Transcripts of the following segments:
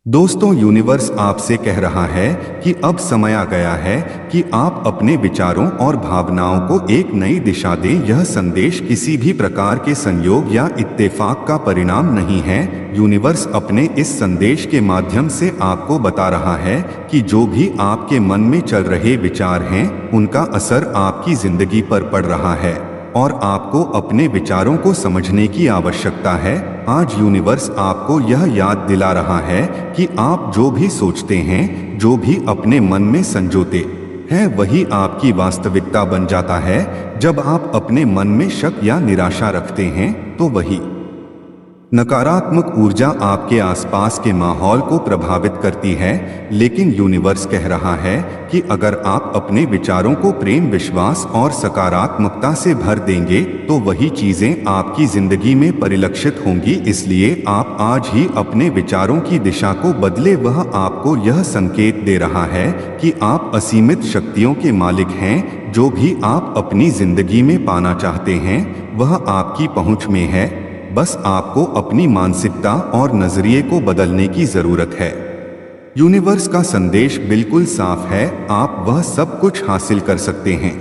दोस्तों, यूनिवर्स आपसे कह रहा है कि अब समय आ गया है कि आप अपने विचारों और भावनाओं को एक नई दिशा दें। यह संदेश किसी भी प्रकार के संयोग या इत्तेफाक का परिणाम नहीं है। यूनिवर्स अपने इस संदेश के माध्यम से आपको बता रहा है कि जो भी आपके मन में चल रहे विचार हैं, उनका असर आपकी जिंदगी पर पड़ रहा है और आपको अपने विचारों को समझने की आवश्यकता है। आज यूनिवर्स आपको यह याद दिला रहा है कि आप जो भी सोचते हैं, जो भी अपने मन में संजोते हैं, वही आपकी वास्तविकता बन जाता है। जब आप अपने मन में शक या निराशा रखते हैं, तो वही नकारात्मक ऊर्जा आपके आसपास के माहौल को प्रभावित करती है। लेकिन यूनिवर्स कह रहा है कि अगर आप अपने विचारों को प्रेम, विश्वास और सकारात्मकता से भर देंगे, तो वही चीजें आपकी जिंदगी में परिलक्षित होंगी। इसलिए आप आज ही अपने विचारों की दिशा को बदले। वह आपको यह संकेत दे रहा है कि आप असीमित शक्तियों के मालिक हैं। जो भी आप अपनी जिंदगी में पाना चाहते हैं, वह आपकी पहुंच में है। बस आपको अपनी मानसिकता और नजरिए को बदलने की जरूरत है। यूनिवर्स का संदेश बिल्कुल साफ है, आप वह सब कुछ हासिल कर सकते हैं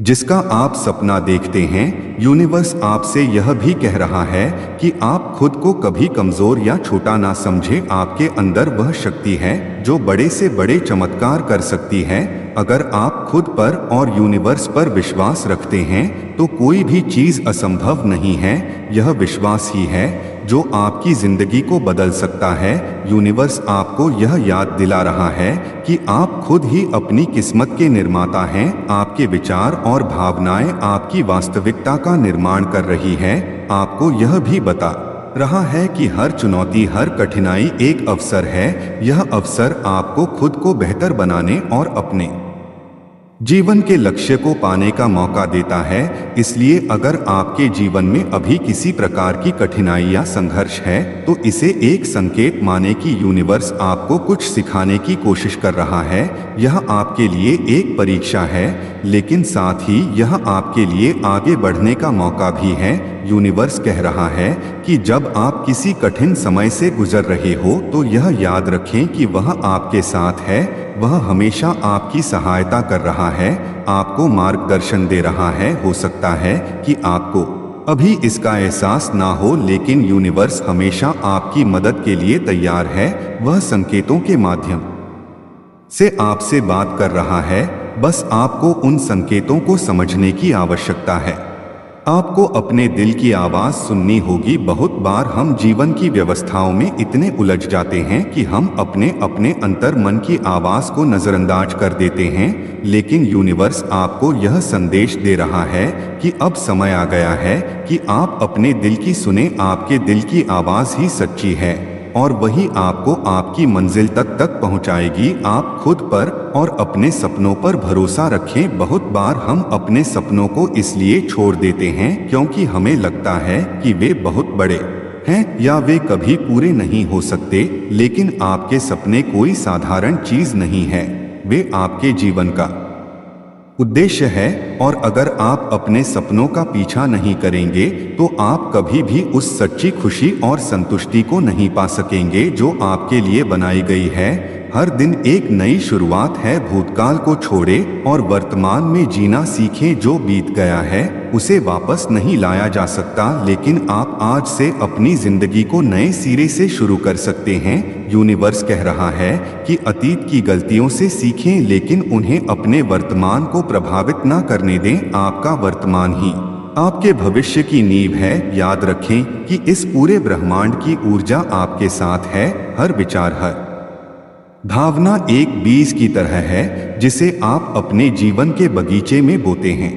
जिसका आप सपना देखते हैं। यूनिवर्स आपसे यह भी कह रहा है कि आप खुद को कभी कमजोर या छोटा ना समझें। आपके अंदर वह शक्ति है जो बड़े से बड़े चमत्कार कर सकती है। अगर आप खुद पर और यूनिवर्स पर विश्वास रखते हैं, तो कोई भी चीज असंभव नहीं है। यह विश्वास ही है जो आपकी जिंदगी को बदल सकता है। यूनिवर्स आपको यह याद दिला रहा है कि आप खुद ही अपनी किस्मत के निर्माता हैं। आपके विचार और भावनाएं आपकी वास्तविकता का निर्माण कर रही है। आपको यह भी बता रहा है कि हर चुनौती, हर कठिनाई एक अवसर है। यह अवसर आपको खुद को बेहतर बनाने और अपने जीवन के लक्ष्य को पाने का मौका देता है। इसलिए अगर आपके जीवन में अभी किसी प्रकार की कठिनाई या संघर्ष है, तो इसे एक संकेत माने कि यूनिवर्स आपको कुछ सिखाने की कोशिश कर रहा है। यह आपके लिए एक परीक्षा है, लेकिन साथ ही यह आपके लिए आगे बढ़ने का मौका भी है। यूनिवर्स कह रहा है कि जब आप किसी कठिन समय से गुजर रहे हो, तो यह याद रखें कि वह आपके साथ है। वह हमेशा आपकी सहायता कर रहा है, आपको मार्गदर्शन दे रहा है। हो सकता है कि आपको अभी इसका एहसास ना हो, लेकिन यूनिवर्स हमेशा आपकी मदद के लिए तैयार है। वह संकेतों के माध्यम से आपसे बात कर रहा है। बस आपको उन संकेतों को समझने की आवश्यकता है। आपको अपने दिल की आवाज सुननी होगी। बहुत बार हम जीवन की व्यवस्थाओं में इतने उलझ जाते हैं कि हम अपने अंतर मन की आवाज को नजरअंदाज कर देते हैं। लेकिन यूनिवर्स आपको यह संदेश दे रहा है कि अब समय आ गया है कि आप अपने दिल की सुने। आपके दिल की आवाज ही सच्ची है और वही आपको आपकी मंजिल तक पहुंचाएगी। आप खुद पर और अपने सपनों पर भरोसा रखें। बहुत बार हम अपने सपनों को इसलिए छोड़ देते हैं क्योंकि हमें लगता है कि वे बहुत बड़े हैं या वे कभी पूरे नहीं हो सकते। लेकिन आपके सपने कोई साधारण चीज नहीं है, वे आपके जीवन का उद्देश्य है। और अगर आप अपने सपनों का पीछा नहीं करेंगे, तो आप कभी भी उस सच्ची खुशी और संतुष्टि को नहीं पा सकेंगे जो आपके लिए बनाई गई है। हर दिन एक नई शुरुआत है। भूतकाल को छोड़ें और वर्तमान में जीना सीखें। जो बीत गया है उसे वापस नहीं लाया जा सकता, लेकिन आप आज से अपनी जिंदगी को नए सिरे से शुरू कर सकते हैं। यूनिवर्स कह रहा है कि अतीत की गलतियों से सीखें, लेकिन उन्हें अपने वर्तमान को प्रभावित न करने दें। आपका वर्तमान ही आपके भविष्य की नींव है। याद रखें कि इस पूरे ब्रह्मांड की ऊर्जा आपके साथ है। हर विचार, हर भावना एक बीज की तरह है जिसे आप अपने जीवन के बगीचे में बोते हैं।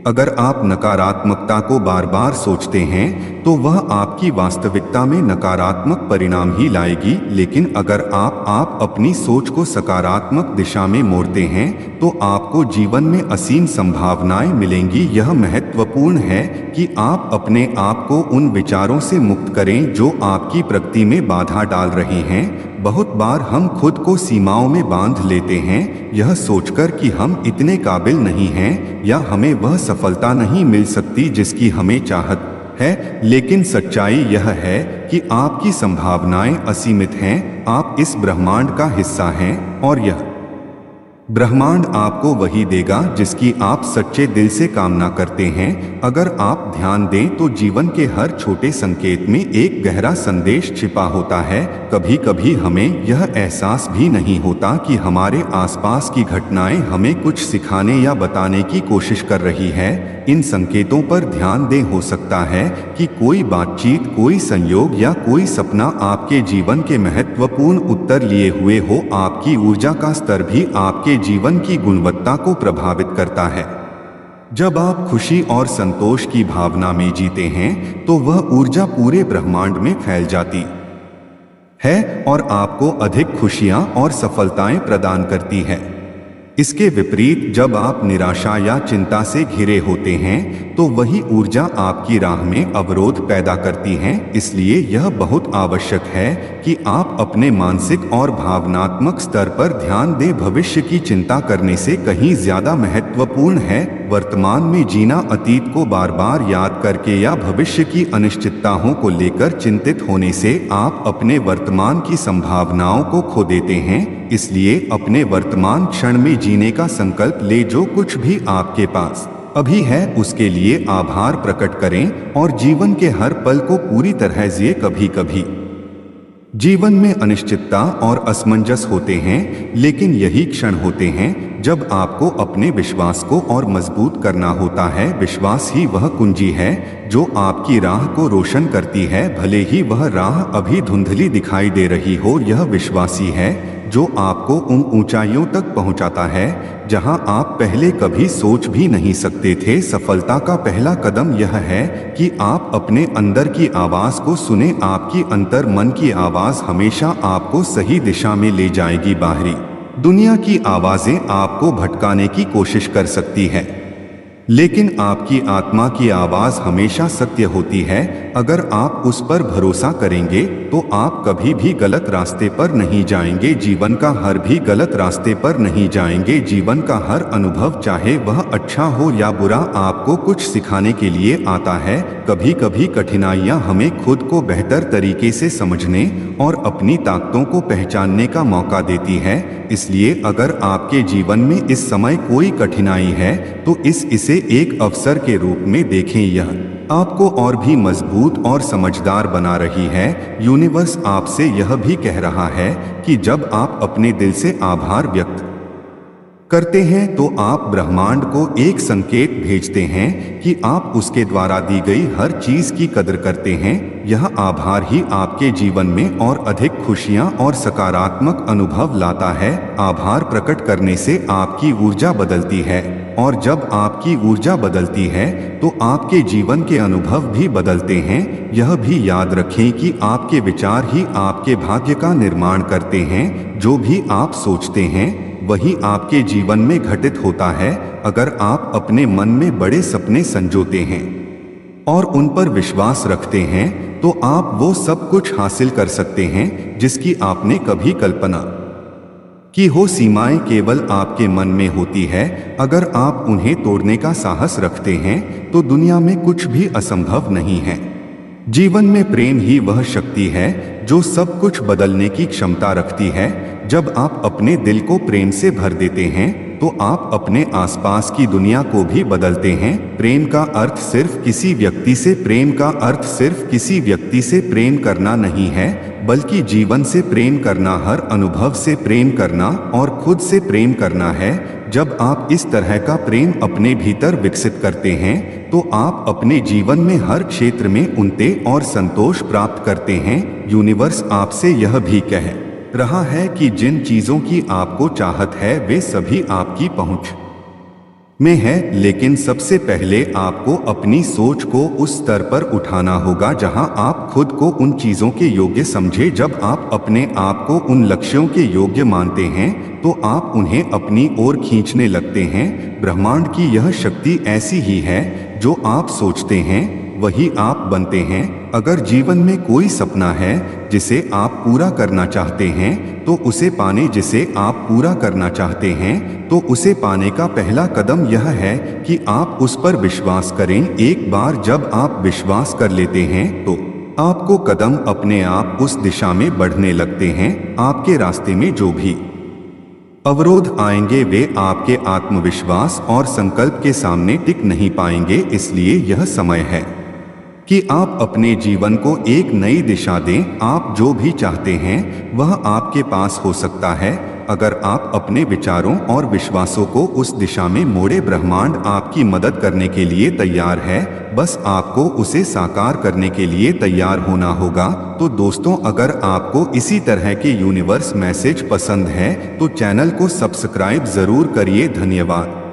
अगर आप नकारात्मकता को बार बार सोचते हैं, तो वह आपकी वास्तविकता में नकारात्मक परिणाम ही लाएगी। लेकिन अगर आप अपनी सोच को सकारात्मक दिशा में मोड़ते हैं, तो आपको जीवन में असीम संभावनाएं मिलेंगी। यह महत्वपूर्ण है कि आप अपने आप को उन विचारों से मुक्त करें जो आपकी प्रगति में बाधा डाल रहे हैं। बहुत बार हम खुद को सीमाओं में बांध लेते हैं, यह सोचकर कि हम इतने काबिल नहीं हैं या हमें वह सफलता नहीं मिल सकती जिसकी हमें चाहत है, लेकिन सच्चाई यह है कि आपकी संभावनाएं असीमित हैं। आप इस ब्रह्मांड का हिस्सा हैं और यह ब्रह्मांड आपको वही देगा जिसकी आप सच्चे दिल से कामना करते हैं। अगर आप ध्यान दें तो जीवन के हर छोटे संकेत में एक गहरा संदेश छिपा होता है। कभी कभी हमें यह एहसास भी नहीं होता कि हमारे आसपास की घटनाएं हमें कुछ सिखाने या बताने की कोशिश कर रही है। इन संकेतों पर ध्यान दें। हो सकता है कि कोई बातचीत, कोई संयोग या कोई सपना आपके जीवन के महत्वपूर्ण उत्तर लिए हुए हो। आपकी ऊर्जा का स्तर भी आपके जीवन की गुणवत्ता को प्रभावित करता है। जब आप खुशी और संतोष की भावना में जीते हैं तो वह ऊर्जा पूरे ब्रह्मांड में फैल जाती है और आपको अधिक खुशियां और सफलताएं प्रदान करती है। इसके विपरीत जब आप निराशा या चिंता से घिरे होते हैं तो वही ऊर्जा आपकी राह में अवरोध पैदा करती है। इसलिए यह बहुत आवश्यक है कि आप अपने मानसिक और भावनात्मक स्तर पर ध्यान दें। भविष्य की चिंता करने से कहीं ज्यादा महत्वपूर्ण है वर्तमान में जीना। अतीत को बार बार याद करके या भविष्य की अनिश्चितताओं को लेकर चिंतित होने से आप अपने वर्तमान की संभावनाओं को खो देते हैं। इसलिए अपने वर्तमान क्षण में जीने का संकल्प ले। जो कुछ भी आपके पास अभी है उसके लिए आभार प्रकट करें और जीवन के हर पल को पूरी तरह जिए। कभी कभी जीवन में अनिश्चितता और असमंजस होते हैं, लेकिन यही क्षण होते हैं जब आपको अपने विश्वास को और मजबूत करना होता है। विश्वास ही वह कुंजी है जो आपकी राह को रोशन करती है, भले ही वह राह अभी धुंधली दिखाई दे रही हो। यह विश्वासी है जो आपको उन ऊंचाइयों तक पहुंचाता है जहां आप पहले कभी सोच भी नहीं सकते थे। सफलता का पहला कदम यह है कि आप अपने अंदर की आवाज को सुने। आपकी अंतर मन की आवाज हमेशा आपको सही दिशा में ले जाएगी। बाहरी दुनिया की आवाजें आपको भटकाने की कोशिश कर सकती है, लेकिन आपकी आत्मा की आवाज हमेशा सत्य होती है। अगर आप उस पर भरोसा करेंगे तो आप कभी भी गलत रास्ते पर नहीं जाएंगे। जीवन का हर भी गलत रास्ते पर नहीं जाएंगे। जीवन का हर अनुभव, चाहे वह अच्छा हो या बुरा, आपको कुछ सिखाने के लिए आता है। कभी कभी कठिनाइयां हमें खुद को बेहतर तरीके से समझने और अपनी ताकतों को पहचानने का मौका देती है। इसलिए अगर आपके जीवन में इस समय कोई कठिनाई है तो इसे एक अवसर के रूप में देखें। यह आपको और भी मजबूत और समझदार बना रही है। यूनिवर्स आपसे यह भी कह रहा है कि जब आप अपने दिल से आभार व्यक्त करते हैं तो आप ब्रह्मांड को एक संकेत भेजते हैं कि आप उसके द्वारा दी गई हर चीज की कदर करते हैं। यह आभार ही आपके जीवन में और अधिक खुशियां और सकारात्मक अनुभव लाता है। आभार प्रकट करने से आपकी ऊर्जा बदलती है और जब आपकी ऊर्जा बदलती है तो आपके जीवन के अनुभव भी बदलते हैं। यह भी याद रखें कि आपके विचार ही आपके भाग्य का निर्माण करते हैं। जो भी आप सोचते हैं वही आपके जीवन में घटित होता है। अगर आप अपने मन में बड़े सपने संजोते हैं और उन पर विश्वास रखते हैं तो आप वो सब कुछ हासिल कर सकते हैं जिसकी आपने कभी कल्पना की हो। सीमाएं केवल आपके मन में होती है। अगर आप उन्हें तोड़ने का साहस रखते हैं तो दुनिया में कुछ भी असंभव नहीं है। जीवन में प्रेम ही वह शक्ति है जो सब कुछ बदलने की क्षमता रखती है। जब आप अपने दिल को प्रेम से भर देते हैं तो आप अपने आसपास की दुनिया को भी बदलते हैं। प्रेम का अर्थ सिर्फ किसी व्यक्ति से प्रेम करना नहीं है, बल्कि जीवन से प्रेम करना, हर अनुभव से प्रेम करना और खुद से प्रेम करना है। जब आप इस तरह का प्रेम अपने भीतर विकसित करते हैं तो आप अपने जीवन में हर क्षेत्र में उन्नति और संतोष प्राप्त करते हैं। यूनिवर्स आपसे यह भी कह रहा है कि जिन चीजों की आपको चाहत है वे सभी आपकी पहुंच में है, लेकिन सबसे पहले आपको अपनी सोच को उस स्तर पर उठाना होगा जहां आप खुद को उन चीजों के योग्य समझे। जब आप अपने आप को उन लक्ष्यों के योग्य मानते हैं तो आप उन्हें अपनी ओर खींचने लगते हैं। ब्रह्मांड की यह शक्ति ऐसी ही है, जो आप सोचते हैं वही आप बनते हैं। अगर जीवन में कोई सपना है जिसे आप पूरा करना चाहते हैं तो उसे पाने जिसे आप पूरा करना चाहते हैं तो उसे पाने का पहला कदम यह है कि आप उस पर विश्वास करें। एक बार जब आप विश्वास कर लेते हैं तो आपको कदम अपने आप उस दिशा में बढ़ने लगते हैं। आपके रास्ते में जो भी अवरोध आएंगे वे आपके आत्मविश्वास और संकल्प के सामने टिक नहीं पाएंगे। इसलिए यह समय है कि आप अपने जीवन को एक नई दिशा दें। आप जो भी चाहते हैं वह आपके पास हो सकता है अगर आप अपने विचारों और विश्वासों को उस दिशा में मोड़े। ब्रह्मांड आपकी मदद करने के लिए तैयार है, बस आपको उसे साकार करने के लिए तैयार होना होगा। तो दोस्तों, अगर आपको इसी तरह के यूनिवर्स मैसेज पसंद है तो चैनल को सब्सक्राइब जरूर करिए। धन्यवाद।